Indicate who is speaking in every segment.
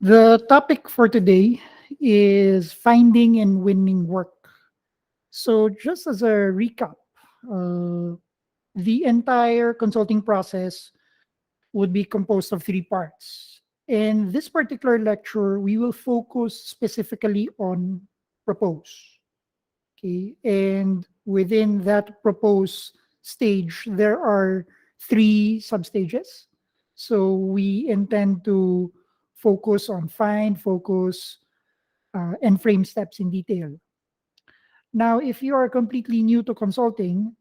Speaker 1: The topic for today is finding and winning work. So, just as a recap, uh, the entire consulting process would be composed of three parts. In this particular lecture, we will focus specifically on propose. Okay. And within that propose stage, there are three substages. So we intend to focus on find, focus, and frame steps in detail. Now, if you are completely new to consulting,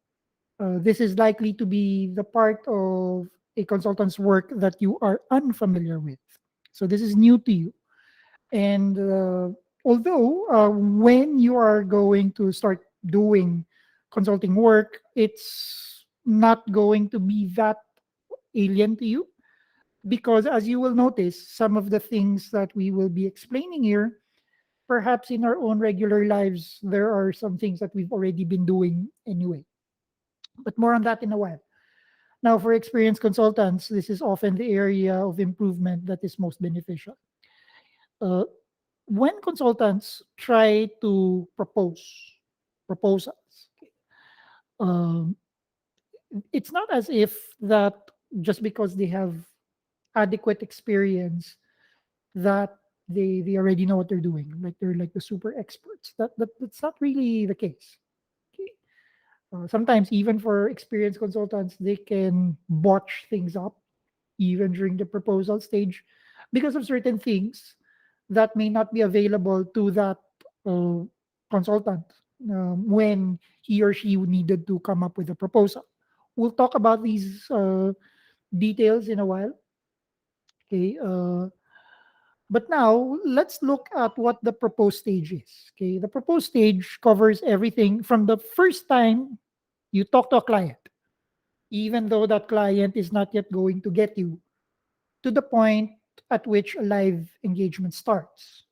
Speaker 1: this is likely to be the part of a consultant's work that you are unfamiliar with. So this is new to you. And although when you are going to start doing consulting work, it's not going to be that alien to you because, as you will notice, some of the things that we will be explaining here, perhaps in our own regular lives, there are some things that we've already been doing anyway. But more on that in a while. Now, for experienced consultants, this is often the area of improvement that is most beneficial. Uh, when consultants try to propose proposals, um, it's not as if that just because they have adequate experience that they already know what they're doing, like they're like the super experts. That's not really the case. Okay. Sometimes even for experienced consultants, they can botch things up even during the proposal stage because of certain things that may not be available to that uh, consultant when he or she needed to come up with a proposal. We'll talk about these details in a while. Okay. But now let's look at what the proposed stage is. Okay. The proposed stage covers everything from the first time you talk to a client, even though that client is not yet going to get you, to the point at which a live engagement starts.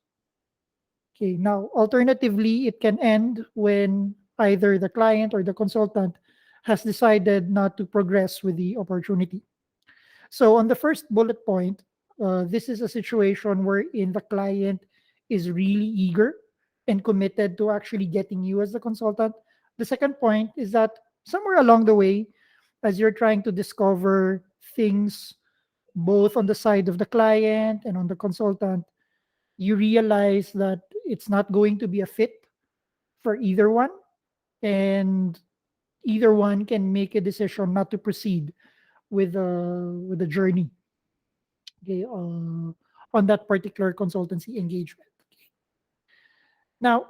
Speaker 1: Okay, now alternatively, it can end when either the client or the consultant has decided not to progress with the opportunity. So, on the first bullet point, this is a situation wherein the client is really eager and committed to actually getting you as the consultant. The second point is that somewhere along the way, as you're trying to discover things both on the side of the client and on the consultant, you realize that it's not going to be a fit for either one, and either one can make a decision not to proceed with the journey, okay, on that particular consultancy engagement. Now,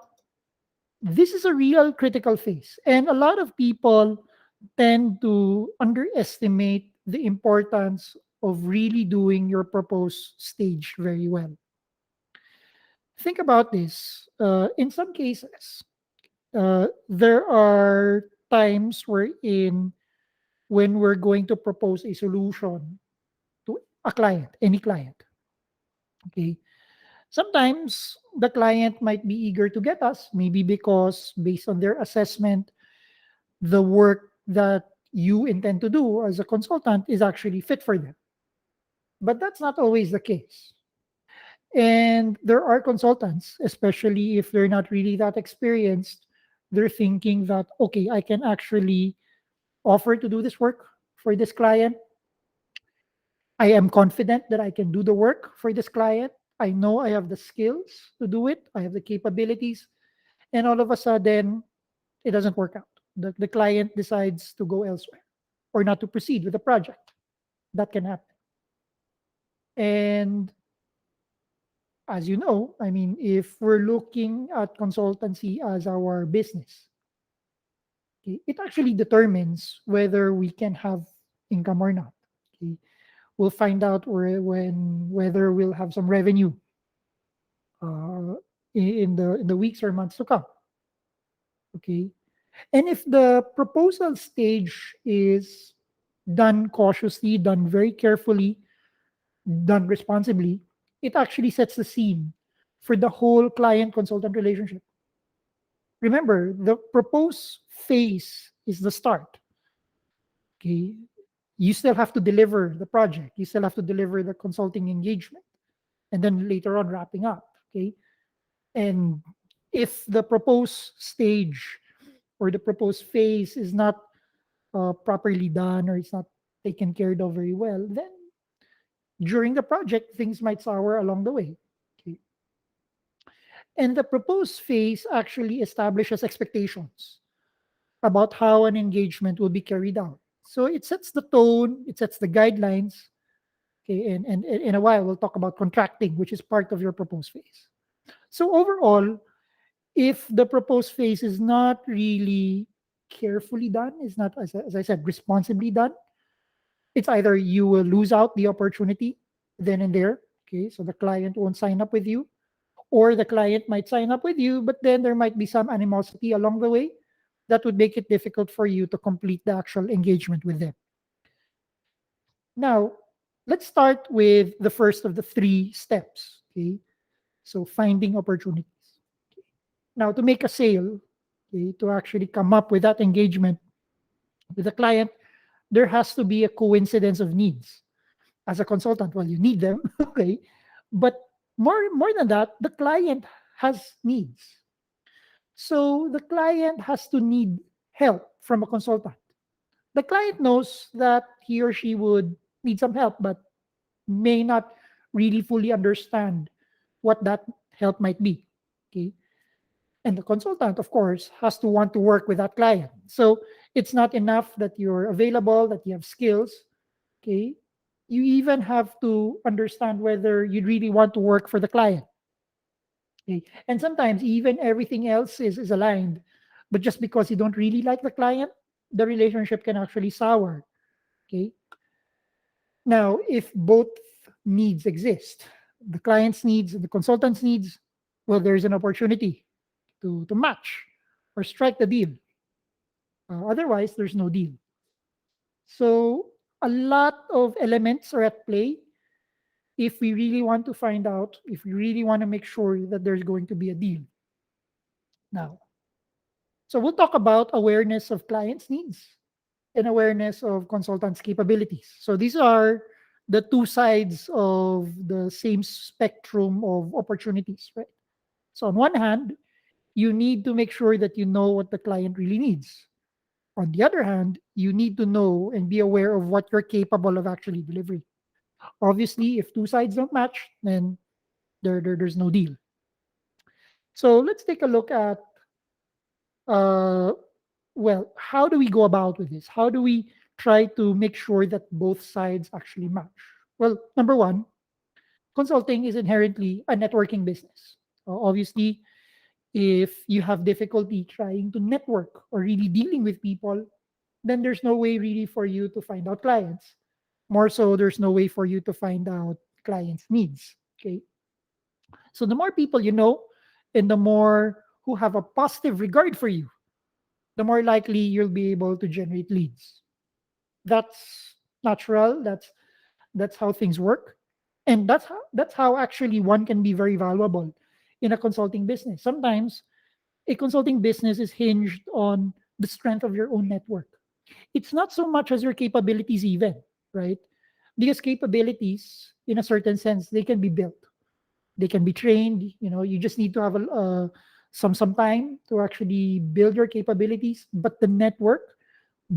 Speaker 1: this is a real critical phase, and a lot of people tend to underestimate the importance of really doing your proposed stage very well. Think about this. In some cases, there are times wherein when we're going to propose a solution to a client, any client, okay, sometimes the client might be eager to get us, maybe because based on their assessment, the work that you intend to do as a consultant is actually fit for them. But that's not always the case. And there are consultants, especially if they're not really that experienced, they're thinking that, okay, I can actually offer to do this work for this client. I am confident that I can do the work for this client. I know I have the skills to do it, I have the capabilities. And all of a sudden, it doesn't work out. The client decides to go elsewhere or not to proceed with the project. That can happen. And as you know, I mean, if we're looking at consultancy as our business, okay, it actually determines whether we can have income or not. Okay, we'll find out when whether we'll have some revenue uh, in the weeks or months to come. Okay, and if the proposal stage is done cautiously, done very carefully, done responsibly, it actually sets the scene for the whole client consultant relationship. Remember, the propose phase is the start. Okay. You still have to deliver the project. You still have to deliver the consulting engagement. and then later on wrapping up. Okay. And if the proposed stage or the proposed phase is not properly done, or it's not taken care of very well, then during the project, things might sour along the way. Okay. And the proposed phase actually establishes expectations about how an engagement will be carried out. So it sets the tone, it sets the guidelines. Okay, and in a while we'll talk about contracting, which is part of your proposed phase. So overall, if the proposed phase is not really carefully done, is not, as I said, responsibly done, it's either you will lose out the opportunity then and there. Okay, so the client won't sign up with you, or the client might sign up with you, but then there might be some animosity along the way that would make it difficult for you to complete the actual engagement with them. Now, let's start with the first of the three steps. Okay, so finding opportunities. Now, to make a sale, okay, to actually come up with that engagement with the client, there has to be a coincidence of needs. As a consultant, well, you need them, okay, but more than that, the client has needs. So the client has to need help from a consultant. The client knows that he or she would need some help, but may not really fully understand what that help might be. Okay. And the consultant, of course, has to want to work with that client. So it's not enough that you're available, that you have skills. Okay. You even have to understand whether you really want to work for the client. Okay. And sometimes even everything else is aligned. But just because you don't really like the client, the relationship can actually sour. Okay. Now, if both needs exist, the client's needs and the consultant's needs, well, there's an opportunity to match or strike the deal. Otherwise, there's no deal. So, a lot of elements are at play if we really want to find out, if we really want to make sure that there's going to be a deal. Now, so we'll talk about awareness of clients' needs and awareness of consultants' capabilities. So these are the two sides of the same spectrum of opportunities, right? So on one hand, you need to make sure that you know what the client really needs. On the other hand, you need to know and be aware of what you're capable of actually delivering. Obviously, if two sides don't match, then there's no deal. So let's take a look at uh, well, how do we go about with this? How do we try to make sure that both sides actually match? Well, number one, consulting is inherently a networking business. Obviously, if you have difficulty trying to network or really dealing with people, then there's no way really for you to find out clients. More so, there's no way for you to find out clients' needs. Okay. So the more people you know, and the more who have a positive regard for you, the more likely you'll be able to generate leads. That's natural. That's how things work, and that's how actually one can be very valuable in a consulting business. Sometimes a consulting business is hinged on the strength of your own network. It's not so much as your capabilities even, right? Because capabilities, in a certain sense, they can be built, they can be trained. You just need to have some time to actually build your capabilities. But the network,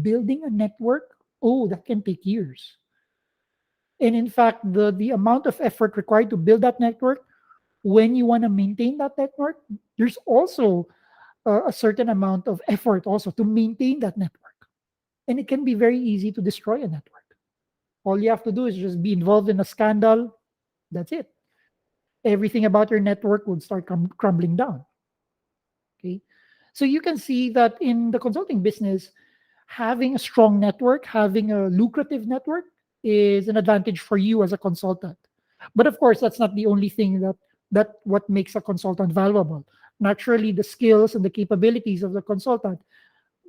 Speaker 1: building a network, oh, that can take years. And in fact, the amount of effort required to build that network, when you want to maintain that network, there's also a certain amount of effort also to maintain that network. And it can be very easy to destroy a network. All you have to do is just be involved in a scandal. That's it. Everything about your network would start crumbling down. Okay. So you can see that in the consulting business, having a strong network, having a lucrative network is an advantage for you as a consultant. But of course, that's not the only thing that what makes a consultant valuable. Naturally, the skills and the capabilities of the consultant,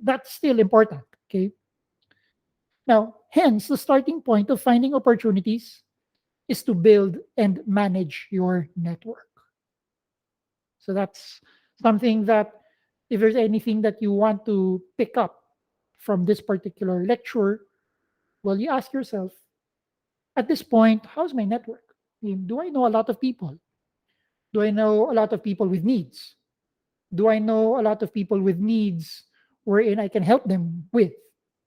Speaker 1: that's still important. Okay. Now, hence the starting point of finding opportunities is to build and manage your network. So that's something that, if there's anything that you want to pick up from this particular lecture, well, you ask yourself, at this point, how's my network? Do I know a lot of people? Do I know a lot of people with needs? Do I know a lot of people with needs wherein I can help them with?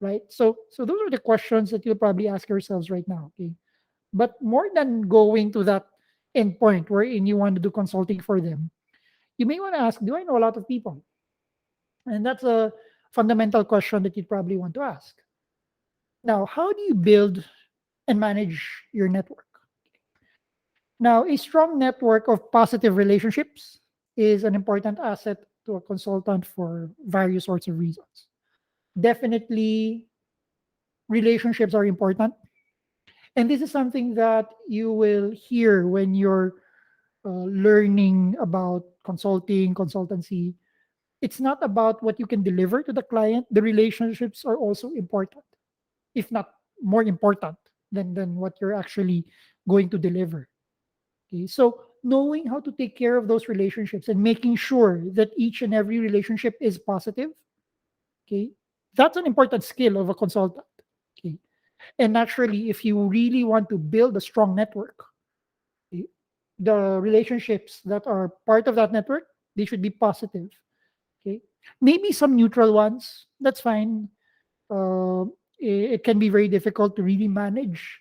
Speaker 1: Right. So those are the questions that you'll probably ask yourselves right now. Okay. But more than going to that end point wherein you want to do consulting for them, you may want to ask, do I know a lot of people? And that's a fundamental question that you'd probably want to ask. Now, how do you build and manage your network? Now, a strong network of positive relationships is an important asset to a consultant for various sorts of reasons. Definitely, relationships are important. And this is something that you will hear when you're learning about consulting, consultancy. It's not about what you can deliver to the client. The relationships are also important, if not more important than what you're actually going to deliver. Okay, so knowing how to take care of those relationships and making sure that each and every relationship is positive, okay, that's an important skill of a consultant. Okay, and naturally, if you really want to build a strong network, okay, the relationships that are part of that network, they should be positive. Okay, maybe some neutral ones. That's fine. It can be very difficult to really manage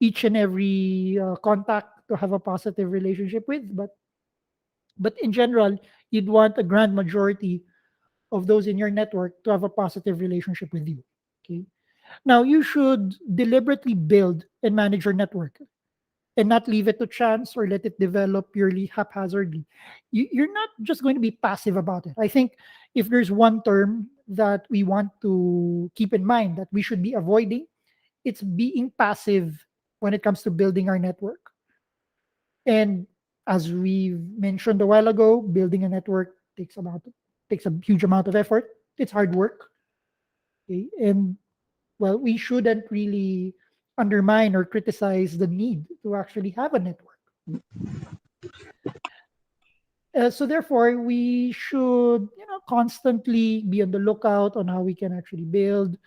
Speaker 1: each and every contact to have a positive relationship with, but in general, you'd want a grand majority of those in your network to have a positive relationship with you. Okay. Now you should deliberately build and manage your network and not leave it to chance or let it develop purely haphazardly. You're not just going to be passive about it. I think if there's one term that we want to keep in mind that we should be avoiding, it's being passive when it comes to building our network. And as we mentioned a while ago, building a network takes a huge amount of effort. It's hard work. Okay? And well, we shouldn't really undermine or criticize the need to actually have a network. So therefore, we should, constantly be on the lookout on how we can actually build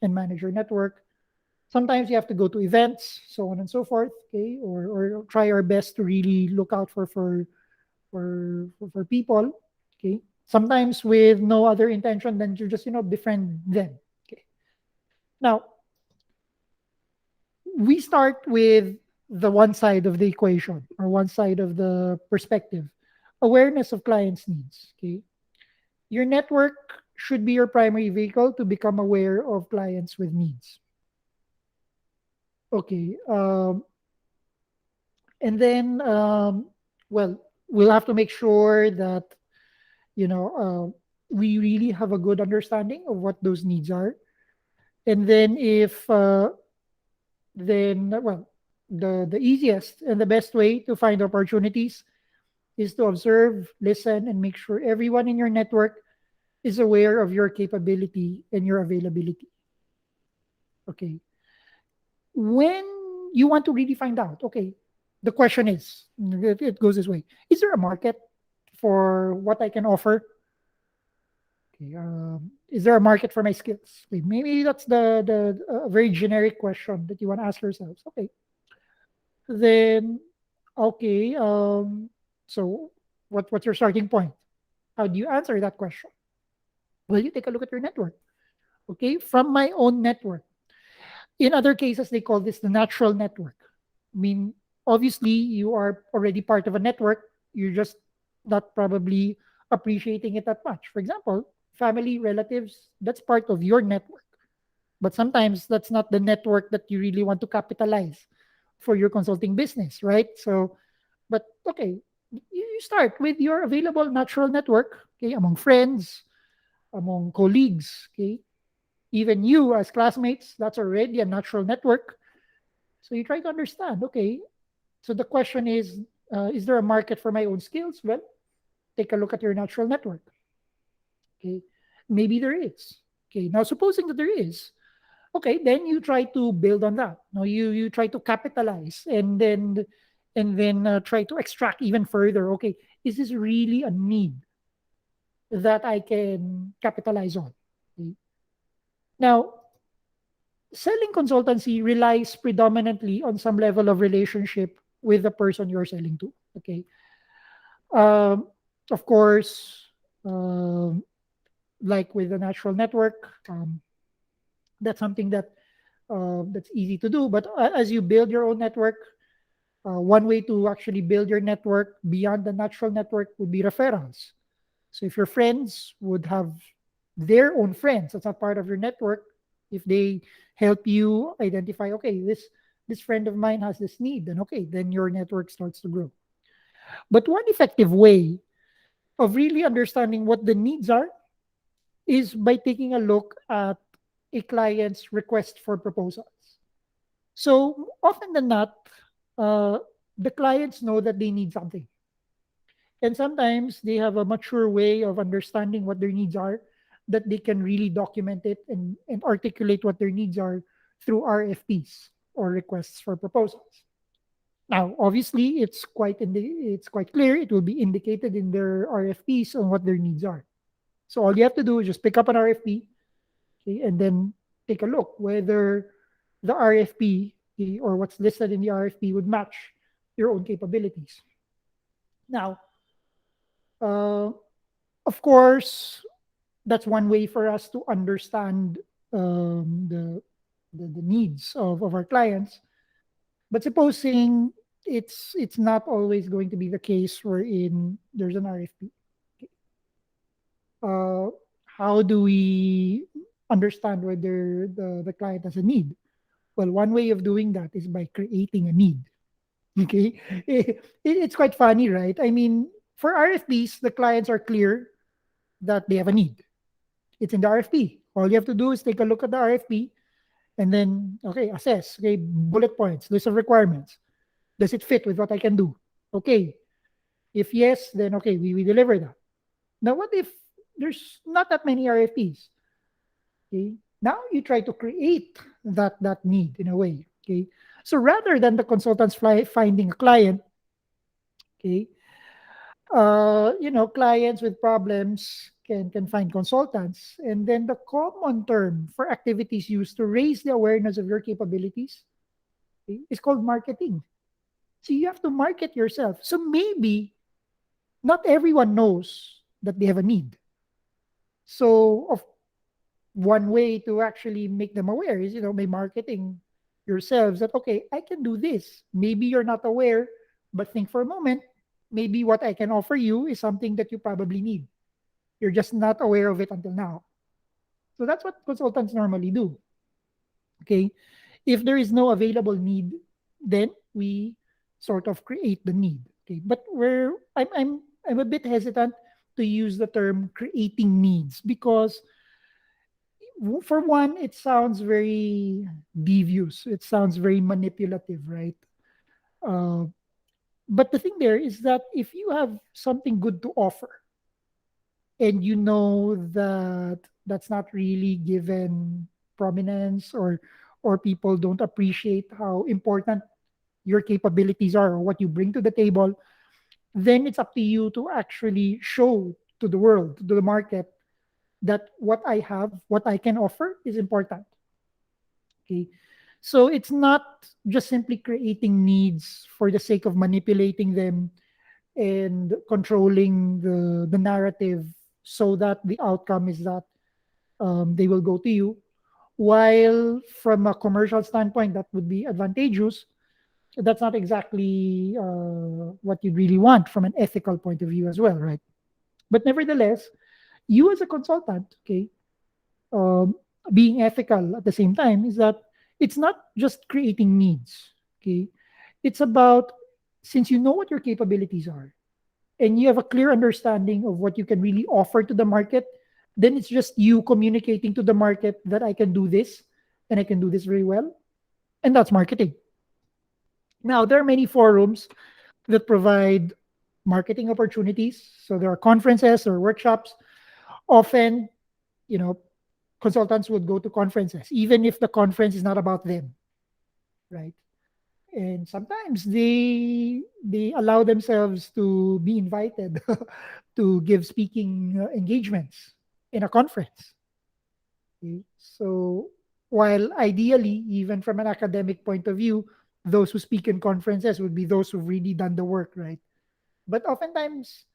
Speaker 1: and manage our network. Sometimes you have to go to events, so on and so forth. Okay, or try our best to really look out for people. Okay, sometimes with no other intention than to just befriend them. Okay, now we start with the one side of the equation or one side of the perspective, awareness of clients' needs. Okay, your network should be your primary vehicle to become aware of clients with needs. Okay, and then well, we'll have to make sure that you know we really have a good understanding of what those needs are, and then if then well, the easiest and the best way to find opportunities is to observe, listen, and make sure everyone in your network is aware of your capability and your availability. Okay, when you want to really find out, okay, the question is, it goes this way: is there a market for what I can offer? Okay, is there a market for my skills? Okay, maybe that's the very generic question that you want to ask yourselves. Okay, then okay, so what's your starting point? How do you answer that question? Well, you take a look at your network. Okay, from my own network. In other cases, they call this the natural network. I mean, obviously, you are already part of a network. You're just not probably appreciating it that much. For example, family, relatives, that's part of your network. But sometimes that's not the network that you really want to capitalize for your consulting business, right? So, but okay, you start with your available natural network, okay, among friends, among colleagues, okay, even you as classmates, that's already a natural network. So you try to understand, okay, so the question is there a market for my own skills? Well, take a look at your natural network. Okay, maybe there is. Okay, now supposing that there is, okay, then you try to build on that. Now you try to capitalize and then try to extract even further. Okay, is this really a need that I can capitalize on? Okay. Now, selling consultancy relies predominantly on some level of relationship with the person you're selling to. Okay. Um, of course, um, like with the natural network, that's something that's easy to do. But as you build your own network, one way to actually build your network beyond the natural network would be referrals. So if your friends would have their own friends that's not part of your network, if they help you identify, okay, this friend of mine has this need, then okay, then your network starts to grow. But one effective way of really understanding what the needs are is by taking a look at a client's request for proposals. So often than not, uh, the clients know that they need something. And sometimes they have a mature way of understanding what their needs are, that they can really document it and articulate what their needs are through RFPs or requests for proposals. Now, obviously, it's quite clear. It will be indicated in their RFPs on what their needs are. So all you have to do is just pick up an RFP, okay, and then take a look whether the RFP, okay, or what's listed in the RFP would match your own capabilities. Now, uh, of course, that's one way for us to understand the needs of our clients. But supposing it's not always going to be the case wherein there's an RFP. Uh, how do we understand whether the client has a need? Well, one way of doing that is by creating a need. Okay, it's quite funny, right? I mean, for RFPs, the clients are clear that they have a need. It's in the RFP. All you have to do is take a look at the RFP and then, okay, assess. Okay, bullet points, list of requirements. Does it fit with what I can do? Okay. If yes, then okay, we deliver that. Now, what if there's not that many RFPs? Okay. Now you try to create that need in a way. Okay. So rather than the consultants finding a client, okay, clients with problems can find consultants, and then the common term for activities used to raise the awareness of your capabilities, okay, is called marketing. So you have to market yourself. So maybe not everyone knows that they have a need. So of one way to actually make them aware is, by marketing yourselves that, okay, I can do this. Maybe you're not aware, but think for a moment. Maybe what I can offer you is something that you probably need. You're just not aware of it until now. So that's what consultants normally do. Okay. If there is no available need, then we sort of create the need. Okay. But I'm a bit hesitant to use the term creating needs because for one, it sounds very devious. It sounds very manipulative, right? Uh, but the thing there is that if you have something good to offer and you know that that's not really given prominence, or people don't appreciate how important your capabilities are or what you bring to the table, then it's up to you to actually show to the world, to the market, that what I have, what I can offer is important. Okay. So it's not just simply creating needs for the sake of manipulating them and controlling the narrative so that the outcome is that they will go to you. While from a commercial standpoint, that would be advantageous, that's not exactly what you really want from an ethical point of view as well, right? But nevertheless, you as a consultant, okay, um, being ethical at the same time is that it's not just creating needs, okay? It's about, since you know what your capabilities are and you have a clear understanding of what you can really offer to the market, then it's just you communicating to the market that I can do this and I can do this very well. And that's marketing. Now, there are many forums that provide marketing opportunities. So there are conferences or workshops. Often, you know, consultants would go to conferences, even if the conference is not about them, right? And sometimes they allow themselves to be invited to give speaking engagements in a conference. Okay? So while ideally, even from an academic point of view, Those who speak in conferences would be those who've really done the work, right? But oftentimes,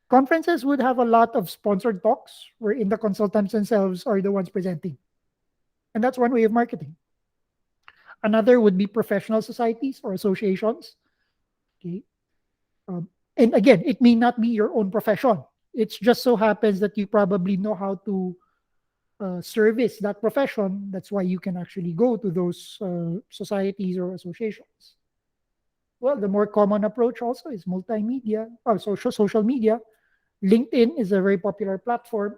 Speaker 1: conferences would have a lot of sponsored talks wherein the consultants themselves are the ones presenting. And that's one way of marketing. Another would be professional societies or associations. Okay. And again, it may not be your own profession. It just so happens that you probably know how to service that profession. That's why you can actually go to those societies or associations. Well, the more common approach also is multimedia or social media. LinkedIn is a very popular platform.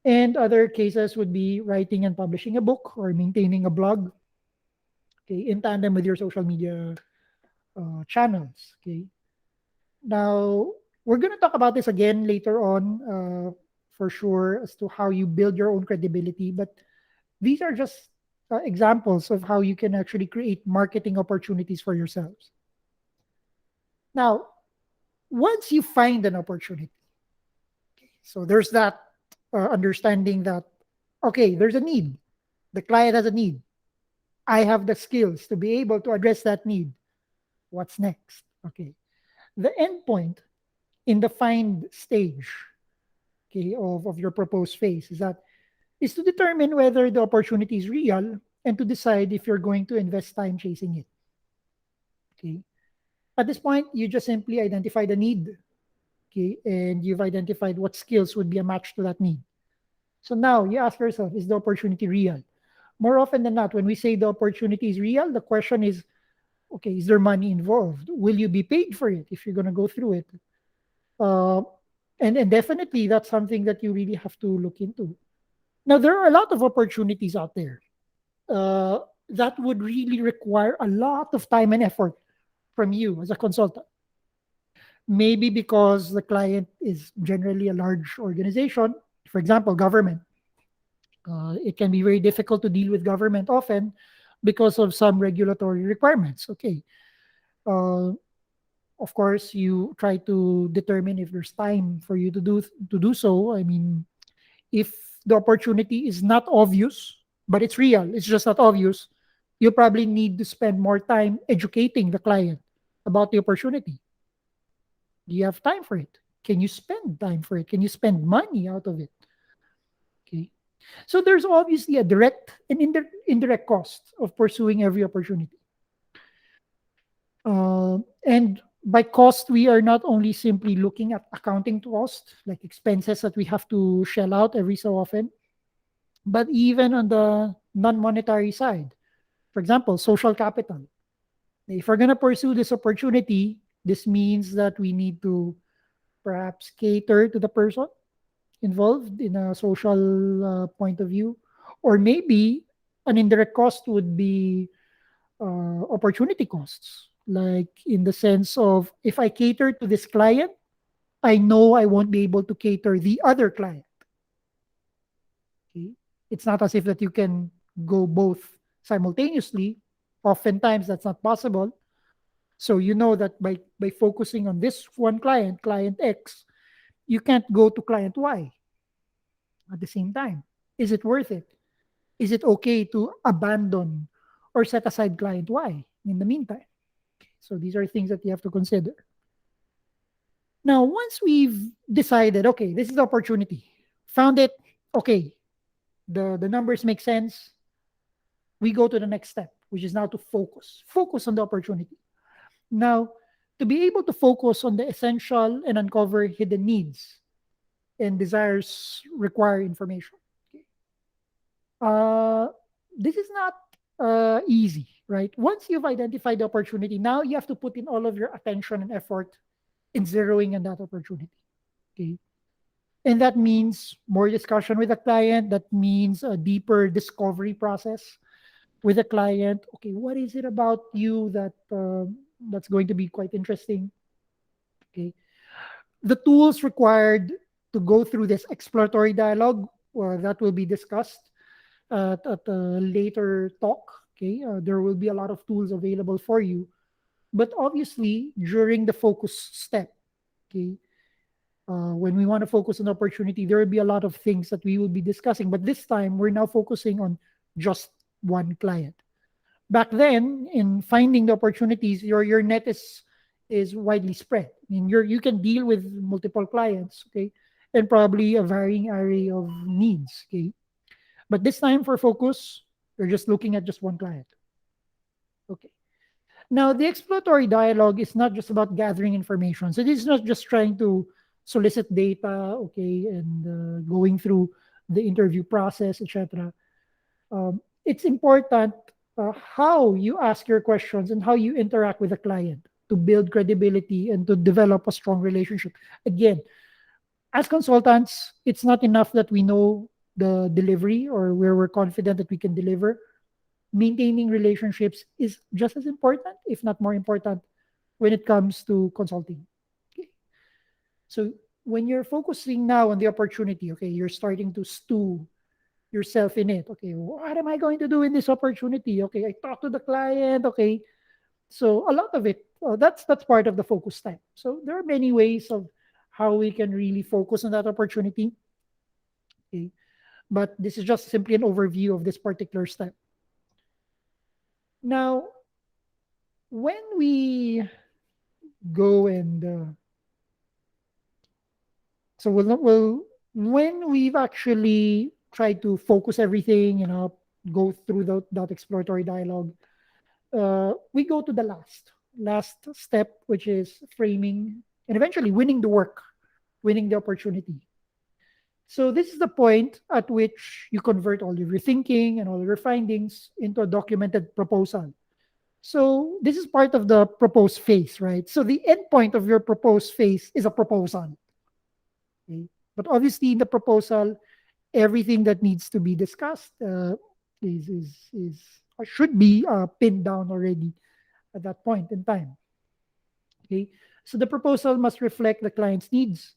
Speaker 1: And other cases would be writing and publishing a book or maintaining a blog, okay, in tandem with your social media channels. Okay. Now, we're going to talk about this again later on, for sure, as to how you build your own credibility. But these are just examples of how you can actually create marketing opportunities for yourselves. Now, once you find an opportunity, so there's that understanding that, okay, there's a need. The client has a need. I have the skills to be able to address that need. What's next? Okay. The end point in the find stage, okay, of your proposed phase is to determine whether the opportunity is real and to decide if you're going to invest time chasing it. Okay. At this point, you just simply identify the need, okay, and you've identified what skills would be a match to that need. So now you ask yourself, is the opportunity real? More often than not, when we say the opportunity is real, the question is, okay, is there money involved? Will you be paid for it if you're going to go through it? Uh, and definitely that's something that you really have to look into. Now, there are a lot of opportunities out there uh, that would really require a lot of time and effort from you as a consultant. Maybe because the client is generally a large organization, for example, government. It can be very difficult to deal with government often because of some regulatory requirements. Okay. Uh, of course, you try to determine if there's time for you to do so. I mean, if the opportunity is not obvious, but it's real, it's just not obvious, you probably need to spend more time educating the client about the opportunity. Do you have time for it? Can you spend time for it? Can you spend money out of it? Okay. So there's obviously a direct and indirect cost of pursuing every opportunity. And by cost, we are not only simply looking at accounting cost, like expenses that we have to shell out every so often, but even on the non-monetary side. For example, social capital. If we're going to pursue this opportunity, this means that we need to perhaps cater to the person involved in a social point of view. Or maybe an indirect cost would be opportunity costs, like in the sense of if I cater to this client, I know I won't be able to cater the other client. Okay? It's not as if that you can go both simultaneously. Oftentimes, that's not possible. So you know that by focusing on this one client, client X, you can't go to client Y at the same time. Is it worth it? Is it okay to abandon or set aside client Y in the meantime? So these are things that you have to consider. Now, once we've decided, okay, this is the opportunity, found it, okay, the numbers make sense, we go to the next step, which is now to focus on the opportunity. Now, to be able to focus on the essential and uncover hidden needs and desires require information. Okay. Uh, this is not easy, right? Once you've identified the opportunity, now you have to put in all of your attention and effort in zeroing in that opportunity. Okay. And that means more discussion with the client. That means a deeper discovery process with the client. Okay, what is it about you that's going to be quite interesting? Okay, the tools required to go through this exploratory dialogue, that will be discussed at a later talk. Okay, there will be a lot of tools available for you, but obviously during the focus step, okay, when we want to focus on opportunity, there will be a lot of things that we will be discussing. But this time, we're now focusing on just one client. Back then, in finding the opportunities, your net is widely spread. I mean, you can deal with multiple clients, okay, and probably a varying array of needs, okay. But this time for focus, you're just looking at just one client, okay. Now, the exploratory dialogue is not just about gathering information. So this is not just trying to solicit data, okay, and going through the interview process, etc. It's important how you ask your questions and how you interact with the client to build credibility and to develop a strong relationship. Again, as consultants, it's not enough that we know the delivery or where we're confident that we can deliver. Maintaining relationships is just as important, if not more important, when it comes to consulting. Okay. So when you're focusing now on the opportunity, okay, you're starting to stew yourself in it. Okay, what am I going to do in this opportunity? Okay, I talk to the client. Okay, so a lot of it, that's part of the focus time. So there are many ways of how we can really focus on that opportunity. Okay, but this is just simply an overview of this particular step. Now, when we go and so we'll when we've actually tried to focus everything, go through that exploratory dialogue, we go to the last step, which is framing and eventually winning the work, winning the opportunity. So this is the point at which you convert all of your thinking and all of your findings into a documented proposal. So this is part of the proposed phase, right? So the end point of your proposed phase is a proposal. Okay? But obviously, in the proposal, everything that needs to be discussed is or should be pinned down already at that point in time. Okay, so the proposal must reflect the client's needs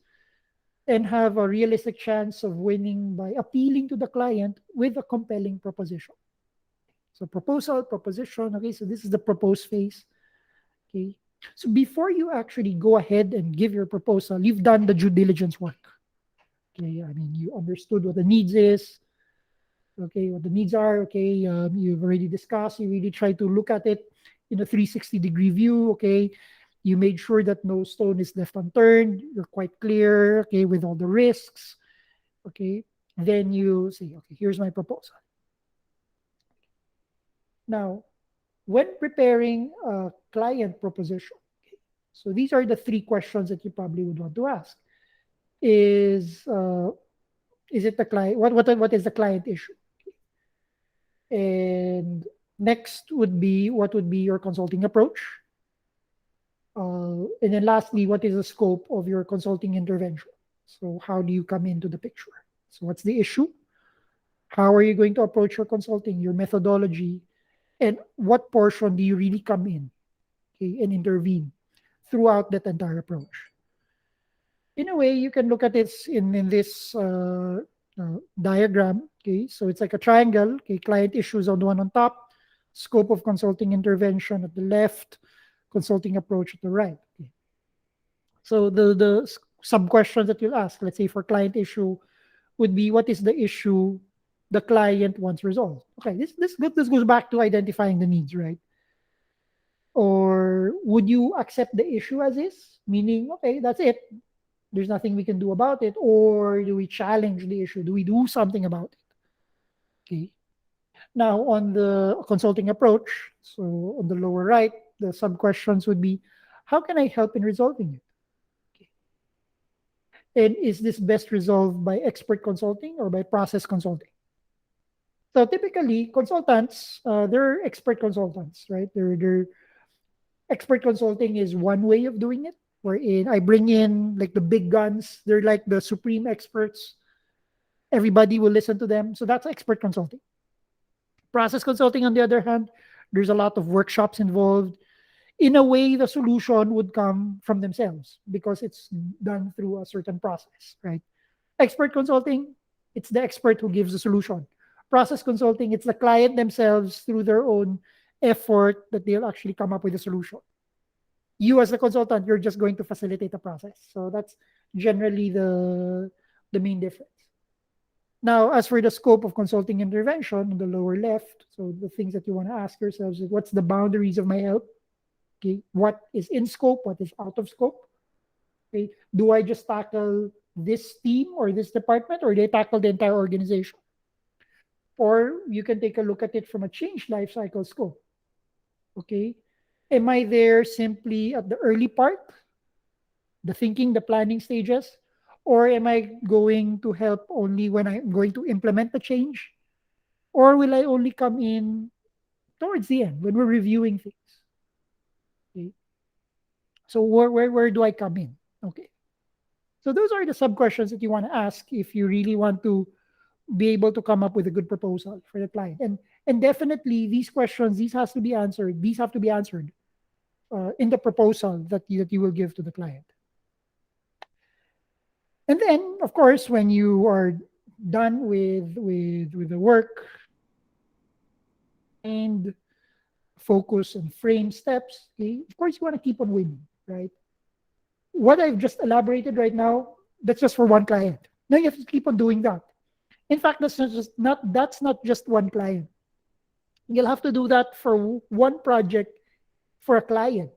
Speaker 1: and have a realistic chance of winning by appealing to the client with a compelling proposition. So proposal, proposition. Okay, so this is the proposed phase. Okay, so before you actually go ahead and give your proposal, you've done the due diligence work. Okay, I mean, you understood what the needs is. Okay, what the needs are. Okay, you've already discussed. You really try to look at it in a 360-degree view. Okay, you made sure that no stone is left unturned. You're quite clear. Okay, with all the risks. Okay, then you say, okay, here's my proposal. Now, when preparing a client proposition, okay, so these are the three questions that you probably would want to ask. Is it the client? What is the client issue? And next would be what would be your consulting approach. And then lastly, what is the scope of your consulting intervention? So how do you come into the picture? So what's the issue? How are you going to approach your consulting, your methodology, and what portion do you really come in, okay, and intervene throughout that entire approach? In a way, you can look at this in this diagram. Okay, so it's like a triangle. Okay, client issues on the one on top, scope of consulting intervention at the left, consulting approach at the right. Okay. So the sub questions that you'll ask, let's say for client issue, would be what is the issue the client wants resolved. Okay, this goes back to identifying the needs, right? Or would you accept the issue as is, meaning okay, that's it, there's nothing we can do about it, or do we challenge the issue? Do we do something about it? Okay. Now, on the consulting approach, so on the lower right, the sub questions would be, how can I help in resolving it? Okay. And is this best resolved by expert consulting or by process consulting? So typically, consultants, they're expert consultants, right? They're expert consulting is one way of doing it, wherein I bring in like the big guns. They're like the supreme experts. Everybody will listen to them. So that's expert consulting. Process consulting, on the other hand, there's a lot of workshops involved. In a way, the solution would come from themselves because it's done through a certain process, right? Expert consulting, it's the expert who gives the solution. Process consulting, it's the client themselves through their own effort that they'll actually come up with a solution. You as a consultant, you're just going to facilitate the process. So that's generally the main difference. Now, as for the scope of consulting intervention on the lower left, so the things that you want to ask yourselves is what's the boundaries of my help? Okay, what is in scope? What is out of scope? Okay, do I just tackle this team or this department, or they tackle the entire organization? Or you can take a look at it from a change life cycle scope. Okay, am I there simply at the early part, the thinking, the planning stages, or am I going to help only when I'm going to implement the change? Or will I only come in towards the end when we're reviewing things? Okay. So where do I come in? Okay. So those are the sub questions that you want to ask if you really want to be able to come up with a good proposal for the client. And definitely these questions, these has to be answered. These have to be answered in the proposal that you will give to the client. And then, of course, when you are done with the work and focus and frame steps, okay, of course, you want to keep on winning, right? What I've just elaborated right now, that's just for one client. Now you have to keep on doing that. In fact, that's not just one client. You'll have to do that for one project for a client.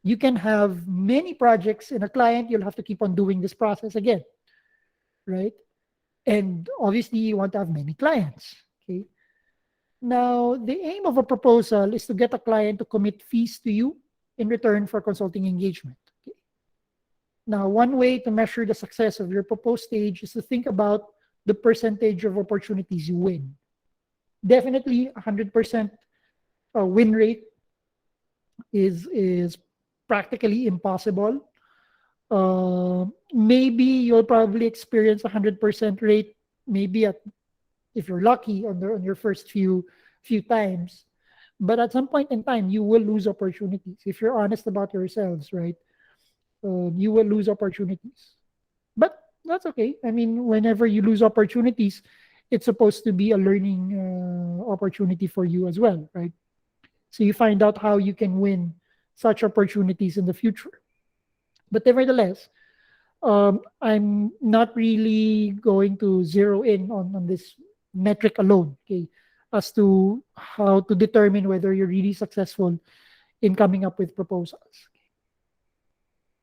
Speaker 1: You can have many projects in a client. You'll have to keep on doing this process again, right? And obviously, you want to have many clients. Okay. Now, the aim of a proposal is to get a client to commit fees to you in return for consulting engagement. Okay. Now, one way to measure the success of your proposed stage is to think about the percentage of opportunities you win. Definitely, 100% win rate is practically impossible. Maybe you'll probably experience 100% rate, maybe if you're lucky on your first few times. But at some point in time, you will lose opportunities. If you're honest about yourselves, right? You will lose opportunities. But that's okay. I mean, whenever you lose opportunities, it's supposed to be a learning opportunity for you as well, right? So you find out how you can win such opportunities in the future. But nevertheless, I'm not really going to zero in on this metric alone, okay, as to how to determine whether you're really successful in coming up with proposals.